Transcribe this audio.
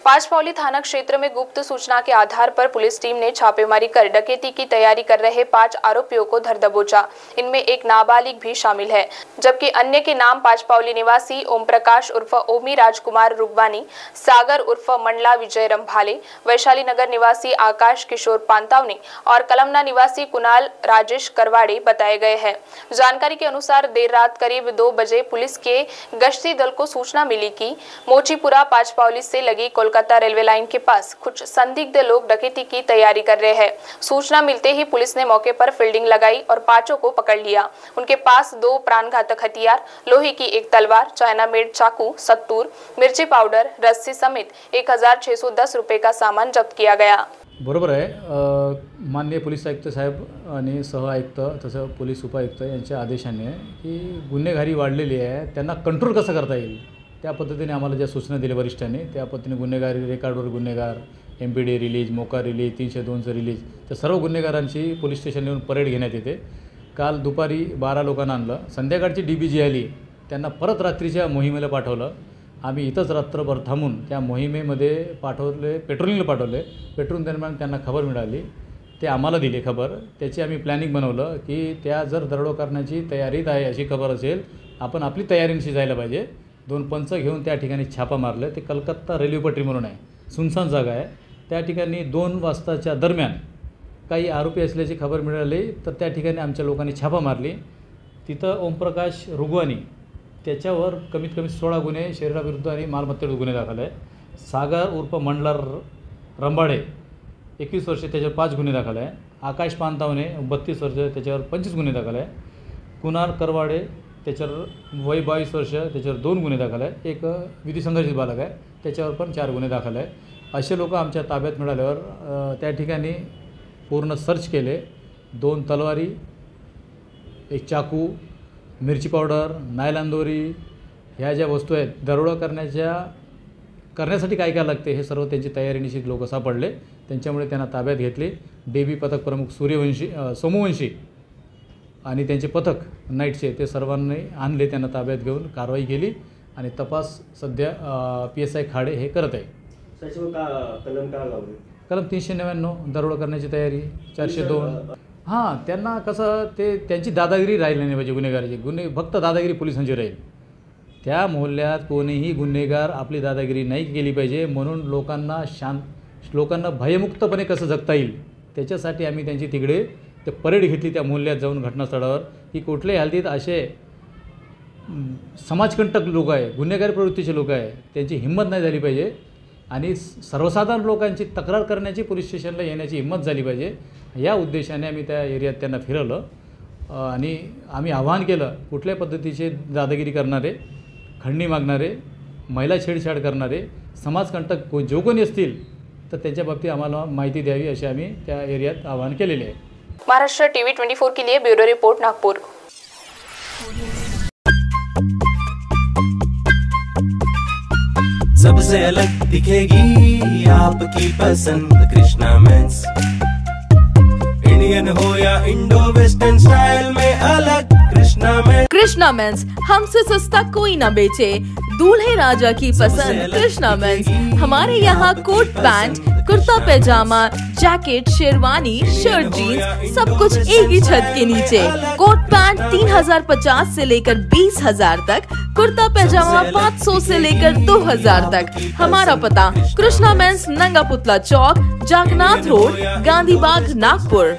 पांचपावली थाना क्षेत्र में गुप्त सूचना के आधार पर पुलिस टीम ने छापेमारी कर डकैती की तैयारी कर रहे 5 आरोपियों को धर दबोचा। इनमें एक नाबालिग भी शामिल है, जबकि अन्य के नाम पांचपावली निवासी ओम प्रकाश उर्फ ओमी राजकुमार रुगवानी, सागर उर्फ मंडला विजय रंभाले, वैशाली नगर निवासी आकाश किशोर पांतावनी और कलमना निवासी कुणाल राजेश करवाड़े बताए गए हैं। जानकारी के अनुसार देर रात करीब 2 बजे पुलिस के गश्ती दल को सूचना मिली कि मोचीपुरा पांचपावली से लगी कोलकाता रेलवे लाइन के पास कुछ संदिग्ध लोग डकैती की तैयारी कर रहे हैं। सूचना मिलते ही पुलिस ने मौके पर फील्डिंग लगाई और 5 को पकड़ लिया। उनके पास 2 प्राणघातक हथियार, लोहे की एक तलवार, चाइना मेड चाकू, सत्तूर, मिर्ची पाउडर, रस्सी समेत 1610 रुपये का सामान जब्त किया गया। बरोबर आहे। माननीय पोलीस आयुक्त साहेब आणि सह आयुक्त तसं पोलीस उपायुक्त यांच्या आदेशाने की गुन्हेगारी वाढलेली आहे, त्यांना कंट्रोल कसं करता येईल त्या पद्धतीने आम्हाला ज्या सूचना दिल्या वरिष्ठांनी, त्या पद्धतीने गुन्हेगारी रेकॉर्डवर गुन्हेगार, MPD रिलीज, मोका रिलीज, 302 रिलीज, त्या सर्व गुन्हेगारांची पोलीस स्टेशनला येऊन परेड घेण्यात येते। काल दुपारी 12 लोकांना आणलं, संध्याकाळची DBG आली, त्यांना परत रात्रीच्या मोहिमेला पाठवलं। आम्ही इथंच रात्रभर थांबून त्या मोहिमेमध्ये पाठवले, पेट्रोलिंगला पाठवले। पेट्रोलिंग दरम्यान त्यांना खबर मिळाली, ते आम्हाला दिली खबर, त्याची आम्ही प्लॅनिंग बनवलं की त्या जर दरोडा करण्याची तयारीत आहे अशी खबर असेल, आपण आपली तयारीनिशी जायला पाहिजे। 2 पंच घेऊन त्या ठिकाणी छापा मारले। ते कलकत्ता रेल्वे पटरी म्हणून आहे, सुनसान जागा आहे। त्या ठिकाणी 2 वाजताच्या दरम्यान काही आरोपी असल्याची खबर मिळाली, तर त्या ठिकाणी आमच्या लोकांनी छापा मारली। तिथं ओमप्रकाश रुगवानी, त्याच्यावर कमीत कमी 16 गुन्हे शरीराविरुद्ध आणि मालमत्तेविरुद्ध गुन्हे दाखल आहे। सागर उर्फ मंडला रंभाळे 21 वर्ष, त्याच्यावर 5 गुन्हे दाखल आहे। आकाश पांतावने 32 वर्ष, त्याच्यावर 25 गुन्हे दाखल आहे। कुणाल करवाडे, त्याच्यावर वय 22 वर्ष, त्याच्यावर 2 गुन्हे दाखल आहे। एक विधी संघर्षित बालक आहे, त्याच्यावर पण 4 गुन्हे दाखल आहे। असे लोक आमच्या ताब्यात मिळाल्यावर त्या ठिकाणी पूर्ण सर्च केले। 2 तलवारी, एक चाकू, मिरची पावडर, नायलॉन दोरी, ह्या ज्या वस्तू आहेत दरोडा करण्यासाठी काय काय लागते हे सर्व त्यांची तयारीनिशी लोक सापडले। त्यांच्यामुळे त्यांना ताब्यात घेतले। DB पथक प्रमुख सोमवंशी आणि त्यांचे पथक नाईटचे ते सर्वांनी आणले, त्यांना ताब्यात घेऊन कारवाई केली आणि तपास सध्या PSI खाडे हे करत आहे। कलम 399 दरोडा करण्याची तयारी, 402। हां, त्यांना कसं ते त्यांची दादागिरी राहिली नाही पाहिजे, गुन्हेगाराची फक्त दादागिरी पोलिसांची राहील। त्या मोहल्ल्यात कोणीही गुन्हेगार आपली दादागिरी नाही केली पाहिजे, म्हणून लोकांना भयमुक्तपणे कसं जगता येईल त्याच्यासाठी आम्ही त्यांची तिकडे ते परेड घेतली त्या मोहल्ल्यात जाऊन घटनास्थळावर की कुठल्याही हालतीत असे समाजकंटक लोक आहे, गुन्हेगारी प्रवृत्तीचे लोक आहे, त्यांची हिंमत नाही झाली पाहिजे आणि सर्वसाधारण लोकांची तक्रार करण्याची पोलीस स्टेशनला येण्याची हिंमत झाली पाहिजे। या उद्देशाने आम्ही त्या एरियात त्यांना फिरवलं आणि आम्ही आवाहन केलं कुठल्या पद्धतीचे दादागिरी करणारे, खंडणी मागणारे, महिला छेडछाड करणारे, समाजकंटक जो कोणी असतील तर त्यांच्या बाबतीत आम्हाला माहिती द्यावी असे आम्ही त्या एरियात आवाहन केलेले आहे। महाराष्ट्र TV 24 के लिए ब्यूरो रिपोर्ट, नागपुर। सबसे अलग दिखेगी आपकी पसंद कृष्णा मेंस। इंडियन हो या इंडो वेस्टर्न स्टाइल में अलग कृष्णा मेंस, हमसे सस्ता कोई ना बेचे। दूल्हे राजा की पसंद कृष्णा मेंस। हमारे यहाँ coat pant, kurta pyjama, jacket, sherwani, shirt, jeans सब कुछ एक ही छत के नीचे। कोट पैंट 3050 से लेकर 20,000 तक, कुर्ता पैजामा 500 से लेकर 2000 तक। हमारा पता कृष्णा मेंस, नंगा पुतला चौक, जागनाथ रोड, गांधी बाग, नागपुर।